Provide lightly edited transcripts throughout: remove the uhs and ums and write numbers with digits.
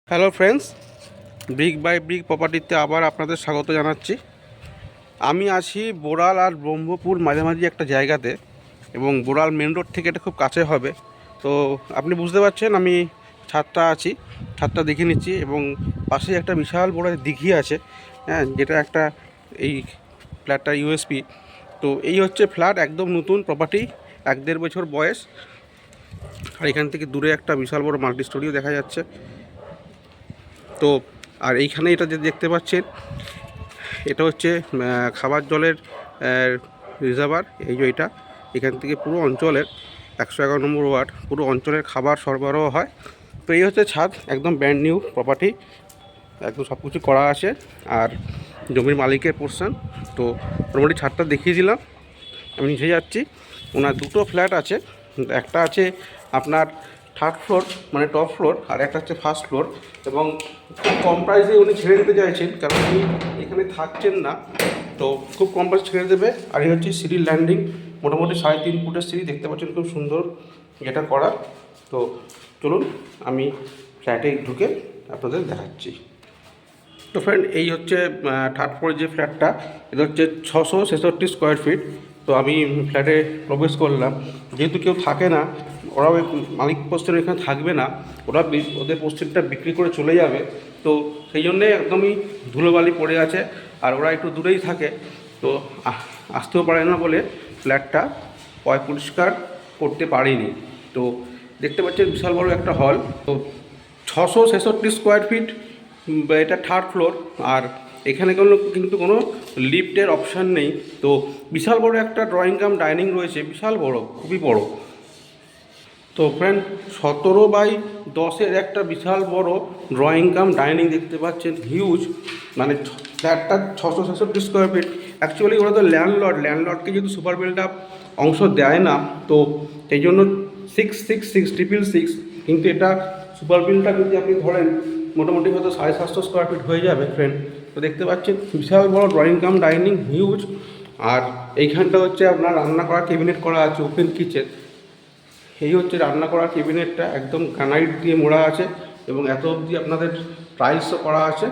Hello friends, brick by brick প্রপার্টিতে আবার আপনাদের স্বাগত জানাচ্ছি। আমি আছি বোড়াল আর ব্রহ্মপুর মাঝামাঝি একটা জায়গাতে, এবং বোড়াল মেন রোড থেকে এটা খুব কাছে হবে। তো আপনি বুঝতে পারছেন আমি ছাদটা আছি, ছাদটা দেখে নিচ্ছি, এবং পাশে একটা বিশাল বড় দিঘি আছে, হ্যাঁ, যেটা একটা এই ফ্ল্যাটটার ইউএসপি। তো এই হচ্ছে ফ্ল্যাট, একদম নতুন প্রপার্টি, 1-1.5 বছর বয়স। আর এখান থেকে দূরে একটা বিশাল বড় মাল্টি স্টোরিও দেখা যাচ্ছে। তো আর এইখানে এটা যে দেখতে পাচ্ছেন, এটা হচ্ছে খাবার জলের রিজার্ভার। এই যে এটা, এখান থেকে পুরো অঞ্চলের 111 নম্বর ওয়ার্ড পুরো অঞ্চলের খাবার সরবরাহ হয়। তো এই হচ্ছে ছাদ, একদম ব্র্যান্ড নিউ প্রপার্টি, একদম সব কিছু করা আছে। আর জমির মালিকের পোর্শন। তো মোটামুটি ছাদটা দেখিয়ে দিলাম, আমি নিচে যাচ্ছি। ওনার দুটো ফ্ল্যাট আছে, একটা আছে আপনার থার্ড ফ্লোর মানে টপ ফ্লোর, আর একটা হচ্ছে ফার্স্ট ফ্লোর। এবং খুব কম প্রাইসে উনি ছেড়ে দিতে চাইছেন, কারণ উনি এখানে থাকছেন না। তো খুব কম প্রাইসে ছেড়ে দেবে। আর এই হচ্ছে সিঁড়ির ল্যান্ডিং, মোটামুটি 3.5 ফুটের সিঁড়ি, দেখতে পাচ্ছেন খুব সুন্দর এটা করা। তো চলুন আমি ফ্ল্যাটে ঢুকে আপনাদের দেখাচ্ছি। তো ফ্রেন্ড, এই হচ্ছে থার্ড ফ্লোরের যে ফ্ল্যাটটা, এটা হচ্ছে 666 স্কোয়ার ফিট। তো আমি ফ্ল্যাটে প্রবেশ করলাম। যেহেতু কেউ থাকে না, ওরা ওই মালিক পোস্টের এখানে থাকবে না, ওরা ওদের পোস্টেরটা বিক্রি করে চলে যাবে। তো সেই জন্যে একদমই ধুলোবালি পড়ে আছে, আর ওরা একটু দূরেই থাকে। তো আসতেও পারে না বলে ফ্ল্যাটটা পরিষ্কার করতে পারিনি। তো দেখতে পাচ্ছেন বিশাল বড় একটা হল। তো 666 স্কোয়ার ফিট, এটা থার্ড ফ্লোর। আর এখানে কিন্তু কোনো লিফটের অপশান নেই। তো বিশাল বড় একটা ড্রয়িং কাম ডাইনিং রয়েছে, বিশাল বড়, খুবই বড়। তো ফ্রেন্ড, 17x10 একটা বিশাল বড় ড্রয়িং কাম ডাইনিং দেখতে পাচ্ছেন, হিউজ। মানে ফ্ল্যাটটা 666 স্কোয়ার ফিট। অ্যাকচুয়ালি ওরা তো ল্যান্ডলর্ডকে যেহেতু সুপার বিল্ড আপ অংশ দেয় না, তো সেই জন্য 666 কিন্তু এটা সুপার বিলটা যদি আপনি ধরেন, মোটামুটি হয়তো 750 স্কোয়ার ফিট হয়ে যাবে ফ্রেন্ড। তো দেখতে পাচ্ছেন বিশাল বড় ড্রয়িং কাম ডাইনিং, হিউজ। আর এইখানটা হচ্ছে আপনার রান্না করা ক্যাবিনেট করা আছে, ওপেন কিচেন। এই হচ্ছে রান্না করার ক্যাবিনেটটা, একদম গ্রানাইট দিয়ে মোড়া আছে, এবং এত অবধি আপনাদের টাইলসও করা আছে।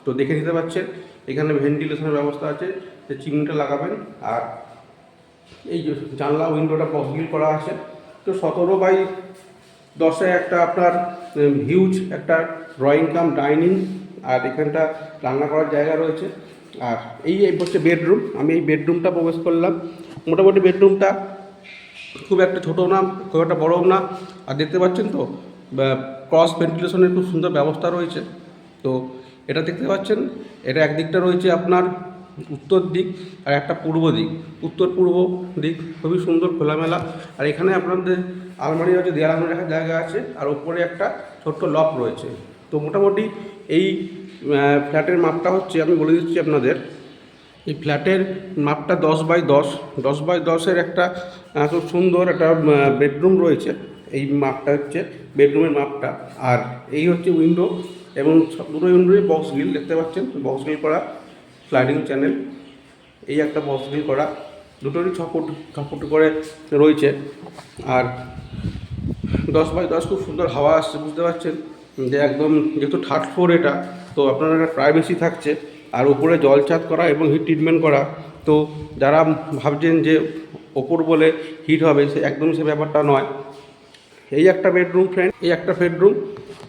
তো দেখে নিতে পাচ্ছেন এখানে ভেন্টিলেশনের ব্যবস্থা আছে, যে চিমনিটা লাগাবেন। আর এই যে জানলা উইন্ডোটা বক্সগিল করা আছে। তো 17x10 একটা আপনার হিউজ একটা ড্রয়িং কাম ডাইনিং, আর এখানটা রান্না করার জায়গা রয়েছে। আর এই হচ্ছে বেডরুম। আমি এই বেডরুমটা প্রবেশ করলাম। মোটামুটি বেডরুমটা খুব একটা ছোটো না, খুব একটা বড়ও না। আর দেখতে পাচ্ছেন তো ক্রস ভেন্টিলেশনের খুব সুন্দর ব্যবস্থা রয়েছে। তো এটা দেখতে পাচ্ছেন, এটা একদিকটা রয়েছে আপনার উত্তর দিক, আর একটা পূর্ব দিক। উত্তর পূর্ব দিক খুবই সুন্দর খোলামেলা। আর এখানে আপনাদের আলমারি আছে, দেয়াল আলমারি রাখার জায়গা আছে, আর উপরে একটা ছোট্ট লক রয়েছে। তো মোটামুটি এই ফ্ল্যাটের মাপটা হচ্ছে, আমি বলে দিচ্ছি আপনাদের, এই ফ্ল্যাটের মাপটা 10x10। 10x10-এর একটা খুব সুন্দর একটা বেডরুম রয়েছে। এই মাপটা হচ্ছে বেডরুমের মাপটা। আর এই হচ্ছে উইন্ডো, এবং দুটো উইন্ডোই বক্স গ্রিল দেখতে পাচ্ছেন, বক্স গ্রিল করা স্লাইডিং চ্যানেল। এই একটা বক্স গ্রিল করা, দুটোরই 6 ফুট করে রয়েছে। আর 10x10 খুব সুন্দর হাওয়া আসছে, বুঝতে পারছেন যে একদম, যেহেতু থার্ড ফ্লোর এটা, তো আপনার একটা প্রাইভেসি থাকছে। আর উপরে জল ছাদ করা এবং হিট ট্রিটমেন্ট করা। তো যারা ভাবছেন যে ওপর বলে হিট হবে, সে একদমই সে ব্যাপারটা নয়। এই একটা বেডরুম ফ্রেন্ড, এই একটা বেডরুম।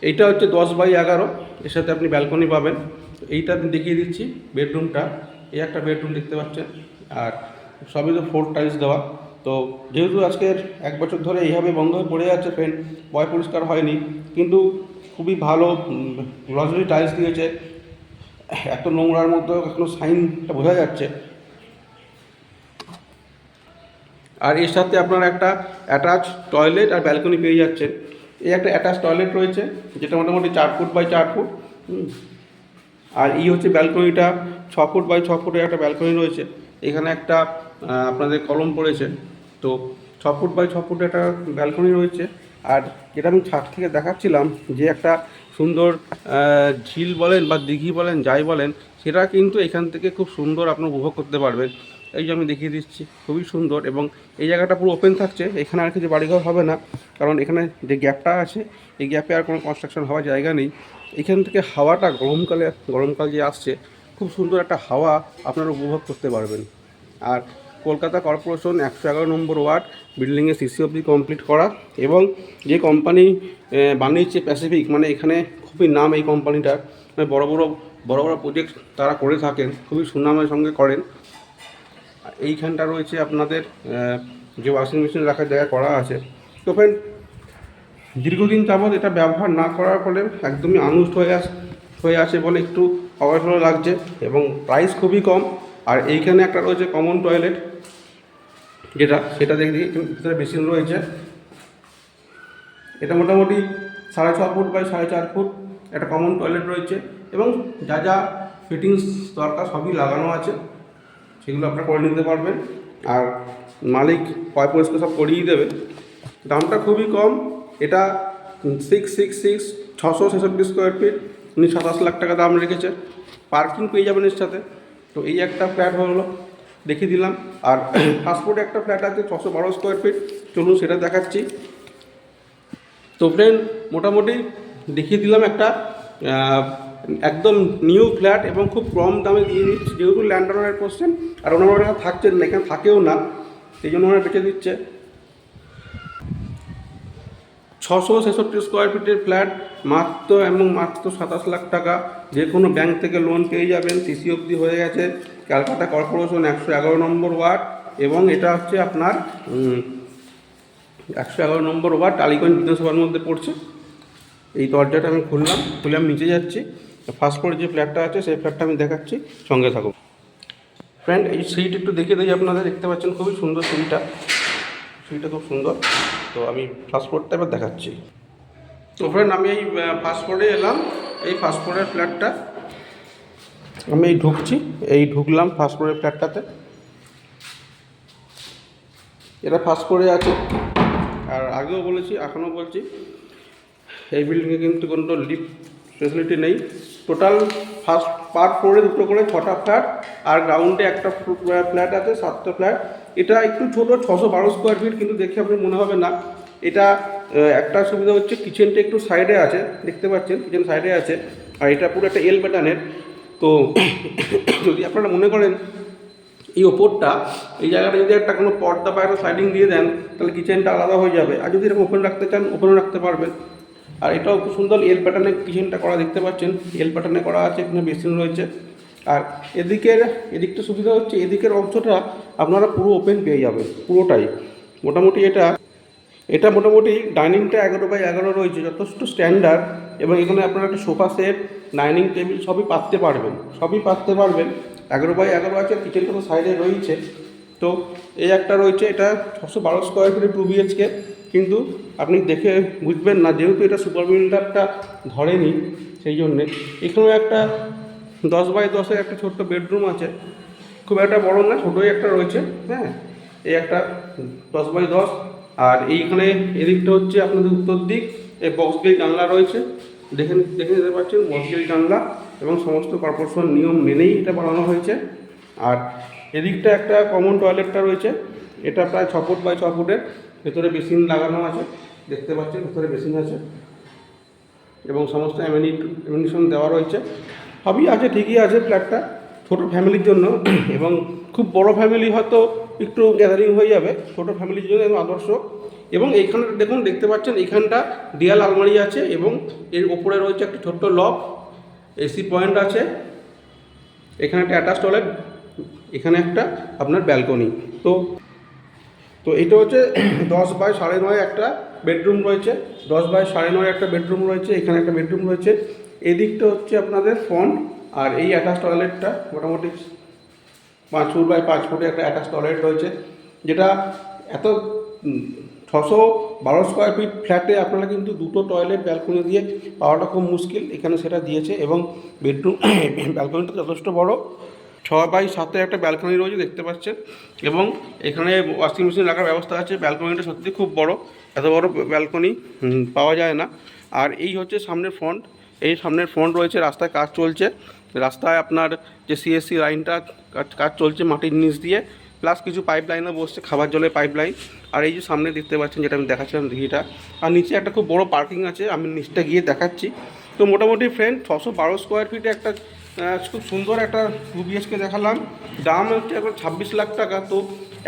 এইটা হচ্ছে 10x11, এর সাথে আপনি ব্যালকনি পাবেন। এইটা আমি দেখিয়ে দিচ্ছি বেডরুমটা। এই একটা বেডরুম দেখতে পাচ্ছেন, আর সবই তো 4 টাইলস দেওয়া। তো যেহেতু আজকের 1 বছর ধরে এইভাবে বন্ধ হয়ে পড়ে যাচ্ছে ফ্রেন্ড, পরিষ্কার হয়নি, কিন্তু খুবই ভালো গ্লসি টাইলস দিয়েছে। এত নোংরার মধ্যেও এখনো সাইনটা বোঝা যাচ্ছে। আর এর সাথে আপনার একটা অ্যাটাচ টয়লেট আর ব্যালকনি পেয়ে যাচ্ছেন। এই একটা অ্যাটাচ টয়লেট রয়েছে, যেটা মোটামুটি 4 ফুট x 4 ফুট। আর এই হচ্ছে ব্যালকনিটা, 6 ফুট x 6 ফুটের একটা ব্যালকনি রয়েছে। এখানে একটা আপনাদের কলম পড়েছে। তো 6 ফুট x 6 ফুটের একটা ব্যালকনি রয়েছে। আর যেটা আমি ছাদ থেকে দেখাচ্ছিলাম, যে একটা সুন্দর ঝিল বলেন বা দিঘি বলেন, যাই বলেন, সেটা কিন্তু এখান থেকে খুব সুন্দর আপনার উপভোগ করতে পারবেন। এই যে আমি দেখিয়ে দিচ্ছি, খুবই সুন্দর। এবং এই জায়গাটা পুরো ওপেন থাকছে, এখানে আর কিছু বাড়িঘর হবে না, কারণ এখানে যে গ্যাপটা আছে, এই গ্যাপে আর কোনো কনস্ট্রাকশন হওয়ার জায়গা নেই। এখান থেকে হাওয়াটা গরমকাল যে আসছে খুব সুন্দর একটা হাওয়া আপনারা উপভোগ করতে পারবেন। আর কলকাতা কর্পোরেশন 111 নম্বর ওয়ার্ড বিল্ডিংয়ে সিসি অবধি কমপ্লিট করা, এবং যে কোম্পানি বানিয়েছে প্যাসিফিক, মানে এখানে খুবই নাম এই কোম্পানিটার, মানে বড় বড় প্রজেক্ট তারা করে থাকেন, খুবই সুনামের সঙ্গে করেন। এইখানটা রয়েছে আপনাদের যে ওয়াশিং মেশিন রাখার জায়গা করা আছে। তো ফ্রেন্ড, দীর্ঘদিন যাবৎ এটা ব্যবহার না করার ফলে একদমই আনইউজড হয়ে আছে বলে একটু অবহেলা লাগছে, এবং প্রাইস খুবই কম। আর এইখানে একটা রয়েছে কমন টয়লেট, সেটা দেখি ভিতরে বেসিন রয়েছে। এটা মোটামুটি 6.5 ফুট বাই 4.5 ফুট একটা কমন টয়লেট রয়েছে, এবং যা যা ফিটিংস দরকার সবই লাগানো আছে, সেগুলো আপনারা করে নিতে পারবেন। আর মালিক পয় পরিষ্কার সব করিয়ে দেবে। দামটা খুবই কম, এটা 666 স্কোয়ার ফিট, উনি 27 লাখ টাকা দাম রেখেছে। পার্কিং পেয়ে যাবেন এর সাথে। তো এই একটা ফ্ল্যাট হলো, দেখিয়ে দিলাম। আর ফাস্টফুডে একটা ফ্ল্যাট আছে 612 স্কোয়ার ফিট, চলুন সেটা দেখাচ্ছি। তো ফ্রেন্ড, মোটামুটি দেখিয়ে দিলাম একটা একদম নিউ ফ্ল্যাট, এবং খুব কম দামে দিয়ে দিচ্ছে, যেহেতু ল্যান্ড ওনার করছেন আর ওনারা এখানে থাকছেন না, এখানে থাকেও না, সেই জন্য ওনারা বেঁচে দিচ্ছে। 666 স্কোয়ার ফিটের ফ্ল্যাট মাত্র 27 লাখ টাকা। যে কোনো ব্যাংক থেকে লোন পেয়ে যাবেন, সিসি অবধি হয়ে গেছে। ক্যালকাটা কর্পোরেশন 111 নম্বর ওয়ার্ড, এবং এটা হচ্ছে আপনার 111 নম্বর ওয়ার্ড টালিগঞ্জ বিধানসভার মধ্যে পড়ছে। এই দরজাটা আমি খুলে আমি নিচে যাচ্ছি। ফার্স্ট ফ্লোরে যে ফ্ল্যাটটা আছে সেই ফ্ল্যাটটা আমি দেখাচ্ছি, সঙ্গে থাকুন। ফ্রেন্ড, এই সিঁড়িটা একটু দেখে দিই আপনাদের, দেখতে পাচ্ছেন খুবই সুন্দর সিঁড়িটা খুব সুন্দর। তো আমি ফার্স্ট ফ্লোরটা এবার দেখাচ্ছি। তো ফ্রেন্ড, আমি এই ফার্স্ট ফ্লোরে এলাম। এই ফার্স্ট ফ্লোরের ফ্ল্যাটটা আমি ঢুকলাম ফার্স্ট ফ্লোরের ফ্ল্যাটটাতে। এটা ফার্স্ট ফ্লোরে আছে, আর আগেও বলেছি এখনও বলছি, এই বিল্ডিংয়ে কিন্তু কোনো লিফট ফেসিলিটি নেই। টোটাল পার ফ্লোরে 2টো করে 6টা ফ্ল্যাট, আর গ্রাউন্ডে একটা ফ্ল্যাট আছে, 7টা ফ্ল্যাট। এটা একটু ছোটো, 612 স্কোয়ার ফিট, কিন্তু দেখে আপনি মনে হবে না। এটা একটা সুবিধা হচ্ছে কিচেনটা একটু সাইডে আছে, দেখতে পাচ্ছেন কিচেন সাইডে আছে, আর এটা পুরো একটা এল প্যাটার্নের। তো যদি আপনারা মনে করেন এই ওপরটা, এই জায়গাটা যদি একটা কোনো পর্দা বা একটা স্লাইডিং দিয়ে দেন, তাহলে কিচেনটা আলাদা হয়ে যাবে। আর যদি এরকম ওপেন রাখতে চান, ওপেনও রাখতে পারবেন। আর এটাও খুব সুন্দর এল প্যাটার্নে কিচেনটা করা, দেখতে পাচ্ছেন এল প্যাটার্নে করা আছে, এখানে বেসিন রয়েছে। আর এদিকটা সুবিধা হচ্ছে, এদিকের অংশটা আপনারা পুরো ওপেন পেয়ে যাবেন, পুরোটাই। মোটামুটি এটা মোটামুটি ডাইনিংটা 11x11 রয়েছে, যথেষ্ট স্ট্যান্ডার্ড। এবং এখানে আপনারা একটা সোফা সেট, ডাইনিং টেবিল সবই পাততে পারবেন। 11x11 আছে, কিচেনটা তো সাইডে রয়েছে। তো এই একটা রয়েছে, এটা 612 স্কোয়ার ফিটে 2 BHK, কিন্তু আপনি দেখে বুঝবেন না, যেহেতু এটা সুপার বিল্ডারটা ধরেনি, সেই জন্যে। এখানেও একটা 10x10 একটা ছোট্ট বেডরুম আছে, খুব একটা বড় না, ছোটোই একটা রয়েছে। হ্যাঁ, এই একটা 10x10। আর এইখানে এদিকটা হচ্ছে আপনাদের উত্তর দিক, এই বক্সগেট জানলা রয়েছে, দেখে নিতে পারছেন বক্সগেট জানলা, এবং সমস্ত কর্পোরেশন নিয়ম মেনেই এটা বানানো হয়েছে। আর এদিকটা একটা কমন টয়লেটটা রয়েছে, এটা প্রায় 6 ফুট বাই 6 ফুটের, ভেতরে বেসিন লাগানো আছে, দেখতে পাচ্ছেন ভেতরে বেসিন আছে, এবং সমস্ত অ্যামিনিশন দেওয়া রয়েছে, সবই আছে, ঠিকই আছে। ফ্ল্যাটটা ছোটো ফ্যামিলির জন্য, এবং খুব বড় ফ্যামিলি হয়তো একটু গ্যাদারিং হয়ে যাবে, ছোটো ফ্যামিলির জন্য একদম আদর্শ। এবং এইখানে দেখতে পাচ্ছেন এইখানটা দেয়াল আলমারি আছে, এবং এর ওপরে রয়েছে একটা ছোট্ট লক, এসি পয়েন্ট আছে, এখানে একটা অ্যাটাচ টয়লেট, এখানে একটা আপনার ব্যালকনি। তো এটা হচ্ছে 10x9.5 একটা বেডরুম রয়েছে, 10x9.5 একটা বেডরুম রয়েছে, এখানে একটা বেডরুম রয়েছে। এদিকটা হচ্ছে আপনাদের ফ্রন্ট, আর এই অ্যাটাচ টয়লেটটা মোটামুটি 5 ফুট বাই 5 ফুটে একটা অ্যাটাচ টয়লেট রয়েছে, যেটা এত 612 স্কোয়ার ফিট ফ্ল্যাটে আপনারা কিন্তু 2টো টয়লেট ব্যালকনি দিয়ে পাওয়াটা খুব মুশকিল, এখানে সেটা দিয়েছে। এবং বেডরুম ব্যালকনিটা যথেষ্ট বড়, 6x7 একটা ব্যালকনি রয়েছে, দেখতে পাচ্ছেন। এবং এখানে ওয়াশিং মেশিন রাখার ব্যবস্থা আছে। ব্যালকনিটা সত্যি খুব বড়, এত বড় ব্যালকনি পাওয়া যায় না। আর এই হচ্ছে সামনের ফ্রন্ট, এই সামনের ফ্রন্ট রয়েছে, রাস্তায় কাজ চলছে, রাস্তায় আপনার যে সিএসসি লাইনটা কাজ চলছে মাটির নিচ দিয়ে, প্লাস কিছু পাইপ লাইনও বসছে, খাবার জলের পাইপ লাইন। আর এই যে সামনে দেখতে পাচ্ছেন যেটা আমি দেখাচ্ছিলাম দিঘিটা, আর নিচে একটা খুব বড় পার্কিং আছে, আমি নিচটা গিয়ে দেখাচ্ছি। তো মোটামুটি ফ্রেন্ড 612 স্কোয়ার ফিটে একটা খুব সুন্দর একটা 2 BHK দেখালাম। দাম হচ্ছে এখন 26 লাখ টাকা। তো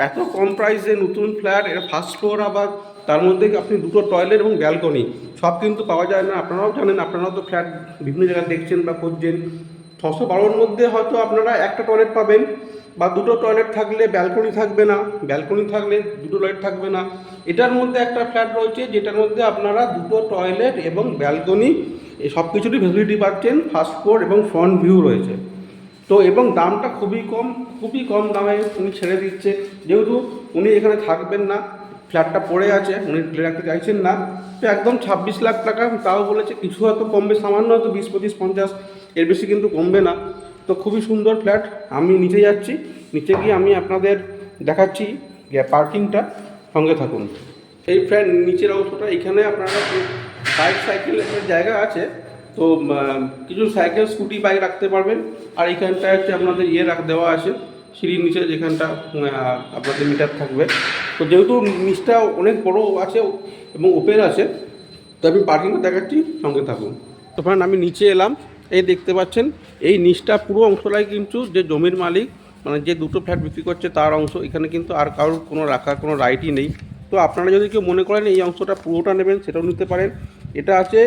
এত কম প্রাইসে নতুন ফ্ল্যাট, এটা ফার্স্ট ফ্লোর, আবার তার মধ্যে আপনি দুটো টয়লেট এবং ব্যালকনি সব কিন্তু পাওয়া যায় না। আপনারাও জানেন, আপনারাও তো ফ্ল্যাট বিভিন্ন জায়গায় দেখছেন বা খুঁজছেন। 612-র মধ্যে হয়তো আপনারা একটা টয়লেট পাবেন, বা দুটো টয়লেট থাকলে ব্যালকনি থাকবে না, ব্যালকনি থাকলে দুটো টয়লেট থাকবে না। এটার মধ্যে একটা ফ্ল্যাট রয়েছে যেটার মধ্যে আপনারা দুটো টয়লেট এবং ব্যালকনি এই সব কিছুরই ফেসিলিটি পাচ্ছেন, ফার্স্ট ফ্লোর এবং ফ্রন্ট ভিউ রয়েছে। তো এবং দামটা খুবই কম দামে উনি ছেড়ে দিচ্ছে, যেহেতু উনি এখানে থাকবেন না, ফ্ল্যাটটা পড়ে আছে, উনি ফেলে রাখতে চাইছেন না। তো একদম 26 লাখ টাকা, তাও বলেছে কিছু হয়তো কমবে, সামান্য হয়তো 20, 25, 50, এর বেশি কিন্তু কমবে না। তো খুবই সুন্দর ফ্ল্যাট। আমি নিচে যাচ্ছি, নিচে গিয়ে আমি আপনাদের দেখাচ্ছি পার্কিংটা, সঙ্গে থাকুন। এই ফ্ল্যাট নিচের অংশটা, এখানে আপনারা বাইক সাইকেলের জায়গা আছে, তো কিছু সাইকেল স্কুটি বাইক রাখতে পারবেন। আর এইখানটায় হচ্ছে আপনাদের দেওয়া আছে সিঁড়ির নিচে, যেখানটা আপনাদের মিটার থাকবে। তো যেহেতু নিচটা অনেক বড় আছে এবং ওপেন আছে, তো আমি পার্কিংটা দেখাচ্ছি, সঙ্গে থাকুন। তো ফ্রেন্ড আমি নিচে এলাম, এই দেখতে পাচ্ছেন এই নিচটা পুরো অংশটাই কিন্তু যে জমির মালিক, মানে যে দুটো ফ্ল্যাট বিক্রি করছে তার অংশ। এখানে কিন্তু আর কারোর কোনো রাখার কোনো রাইটই নেই। তো আপনারা যদি কেউ মনে করেন এই অংশটা পুরোটা নেবেন, সেটাও নিতে পারেন। এটা আছে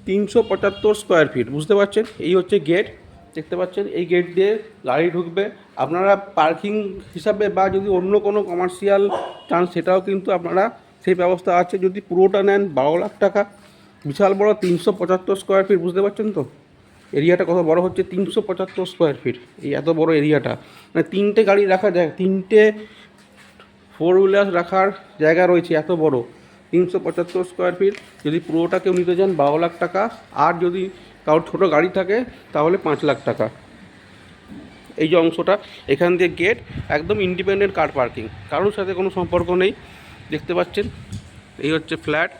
375 স্কোয়ার ফিট, বুঝতে পারছেন। এই হচ্ছে গেট, দেখতে পাচ্ছেন, এই গেট দিয়ে গাড়ি ঢুকবে। আপনারা পার্কিং হিসাবে বা যদি অন্য কোনো কমার্শিয়াল চান, সেটাও কিন্তু আপনারা সেই ব্যবস্থা আছে। যদি পুরোটা নেন 12 লাখ টাকা। বিশাল বড় 375 স্কোয়ার ফিট, বুঝতে পারছেন তো এরিয়াটা কত বড় হচ্ছে। 375 স্কোয়ার ফিট, এই এত বড় এরিয়াটা, মানে 3টে গাড়ি রাখার জায়গা, 3টে 4 হুইলার রাখার জায়গা রয়েছে, এত বড়। 375 স্কোয়ার ফিট, যদি পুরোটা কেউ নিতে চান 12 লাখ টাকা। আর যদি কারোর ছোটো গাড়ি থাকে তাহলে 5 লাখ টাকা। এই যে অংশটা, এখান দিয়ে গেট, একদম ইন্ডিপেন্ডেন্ট কার পার্কিং, কারোর সাথে কোনো সম্পর্ক নেই, দেখতে পাচ্ছেন। এই হচ্ছে ফ্ল্যাট,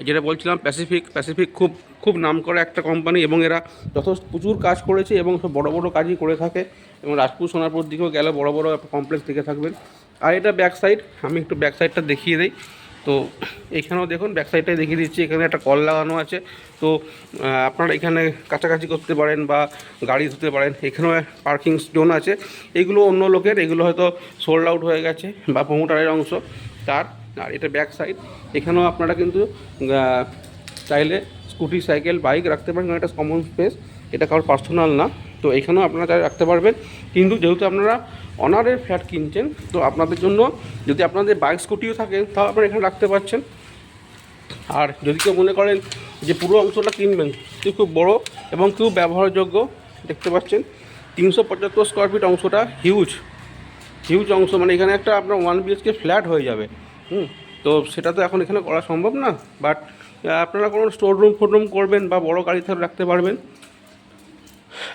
যেটা বলছিলাম প্যাসিফিক খুব খুব নাম করা একটা কোম্পানি, এবং এরা প্রচুর কাজ করেছে এবং সব বড় বড় কাজই করে থাকে। এবং রাজপুর সোনারপুর দিকেও গেলে বড় বড় কমপ্লেক্স দেখে থাকবেন। আর এটা ব্যাক সাইড, আমি একটু ব্যাক সাইডটা দেখিয়ে দিই। তো এইখানেও দেখুন, ব্যাক সাইডটাই দেখিয়ে দিচ্ছি, এখানে একটা কল লাগানো আছে। তো আপনারা এখানে কাছাকাছি করতে পারেন বা গাড়ি ধুতে পারেন। এখানেও পার্কিং জোন আছে, এগুলো অন্য লোকের, এগুলো হয়তো সোল্ড আউট হয়ে গেছে বা প্রমোটারের অংশ তার। আর এটা ব্যাক সাইড, এখানেও আপনারা কিন্তু চাইলে স্কুটি, সাইকেল, বাইক রাখতে পারেন, কারণ এটা কমন স্পেস, এটা কারোর পার্সোনাল না। তো এখানেও আপনারা চাইলে রাখতে পারবেন। কিন্তু যেহেতু আপনারা অনারের ফ্ল্যাট কিনছেন, তো আপনাদের জন্য, যদি আপনাদের বাইক স্কুটিও থাকে, তাও আপনারা এখানে রাখতে পারছেন। আর যদি কেউ মনে করেন যে পুরো অংশটা কিনবেন, সেটি খুব বড় এবং খুব ব্যবহারযোগ্য, দেখতে পাচ্ছেন 375 স্কোয়ার ফিট অংশটা হিউজ অংশ, মানে এখানে একটা আপনার 1 BHK ফ্ল্যাট হয়ে যাবে। তো সেটা তো এখন এখানে করা সম্ভব না, বাট আপনারা কোনো স্টোর রুম করবেন বা বড় গাড়ি থাকে রাখতে পারবেন।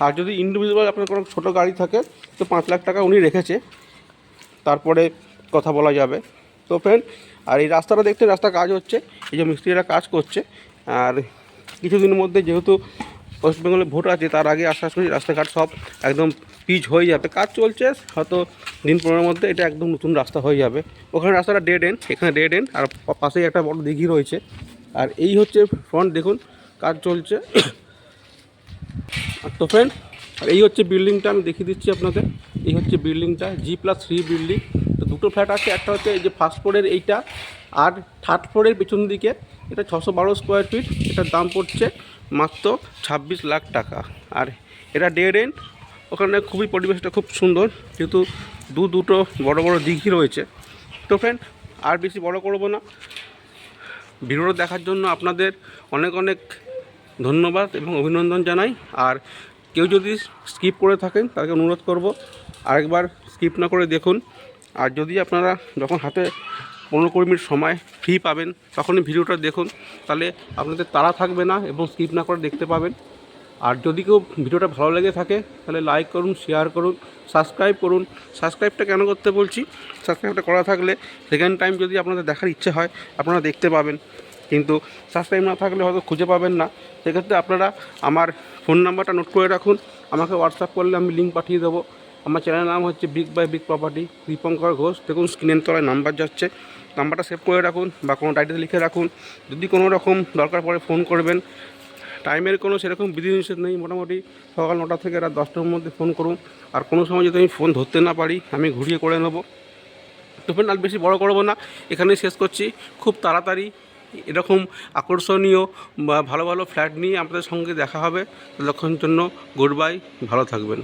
আর যদি ইন্ডিভিজুয়াল আপনার কোনো ছোটো গাড়ি থাকে, তো 5 লাখ টাকা উনি রেখেছে, তারপরে কথা বলা যাবে। তো ফ্রেন্ড, আর এই রাস্তাটা দেখতে, রাস্তা কাজ হচ্ছে, এই যে মিস্ত্রিরা কাজ করছে। আর কিছুদিনের মধ্যে যেহেতু ওয়েস্ট বেঙ্গলে ভোট আছে, তার আগে আশা করি রাস্তাঘাট সব একদম পিচ হয়ে যাবে। কাজ চলছে, হয়তো দিন 15-এর মধ্যে এটা একদম নতুন রাস্তা হয়ে যাবে। ওখানে রাস্তাটা ডেড এন্ড, এখানে ডেড এন্ড, আর পাশেই একটা বড় দিঘি রয়েছে। আর এই হচ্ছে ফ্রন্ট, দেখুন কাজ চলছে। তো ফ্রেন্ড, আর এই হচ্ছে বিল্ডিংটা, আমি দেখিয়ে দিচ্ছি আপনাদের। এই হচ্ছে বিল্ডিংটা, G+3 বিল্ডিং। তো দুটো ফ্ল্যাট আছে, একটা হচ্ছে এই যে ফার্স্ট ফ্লোরের এইটা, আর থার্ড ফ্লোরের পেছন দিকে এটা 612 স্কোয়ার ফিট। এটার দাম পড়ছে মাত্র 26 লাখ টাকা। আর এটা ডেড এন্ড, ওখানে খুবই পরিবেশটা খুব সুন্দর, যেহেতু দুটো বড় বড় দিঘি রয়েছে। তো ফ্রেন্ড, আর বেশি বড় করব না, ভিডিওটা দেখার জন্য আপনাদের অনেক অনেক ধন্যবাদ এবং অভিনন্দন জানাই। আর কেউ যদি স্কিপ করে থাকেন, তাকে অনুরোধ করব আরেকবার স্কিপ না করে দেখুন। আর যদি আপনারা যখন হাতে 15-20 মিনিট সময় ফ্রি পাবেন, তখনই ভিডিওটা দেখুন, তাহলে আপনাদের তাড়া থাকবে না এবং স্কিপ না করে দেখতে পাবেন। আর যদি কেউ ভিডিওটা ভালো লেগে থাকে, তাহলে লাইক করুন, শেয়ার করুন, সাবস্ক্রাইব করুন। সাবস্ক্রাইবটা কেন করতে বলছি, সাবস্ক্রাইবটা করা থাকলে সেকেন্ড টাইম যদি আপনাদের দেখার ইচ্ছে হয়, আপনারা দেখতে পাবেন। কিন্তু সাবস্ক্রাইব না থাকলে হয়তো খুঁজে পাবেন না। সেক্ষেত্রে আপনারা আমার ফোন নাম্বারটা নোট করে রাখুন, আমাকে হোয়াটসঅ্যাপ করলে আমি লিঙ্ক পাঠিয়ে দেবো আমার চ্যানেলের নাম হচ্ছে big by big property, Dipankar Ghosh. দেখুন স্ক্রিনের তলায় নাম্বার যাচ্ছে, নাম্বারটা সেভ করে রাখুন বা কোনো ডায়েরিতে লিখে রাখুন। যদি কোনো রকম দরকার পড়ে ফোন করবেন। টাইমের কোনো সেরকম বিধিনিষেধ নেই, মোটামুটি সকাল 9টা থেকে রাত 10টার মধ্যে ফোন করুন। আর কোনো সময় যদি আমি ফোন ধরতে না পারি আমি ঘুরিয়ে করে নেবো। তো ফ্রেন্ড আর বেশি বড় করবো না, এখানেই শেষ করছি। খুব তাড়াতাড়ি এরকম আকর্ষণীয় বা ভালো ভালো ফ্ল্যাট নিয়ে আপনাদের সঙ্গে দেখা হবে। ততক্ষণের জন্য গুড বাই, ভালো থাকবেন।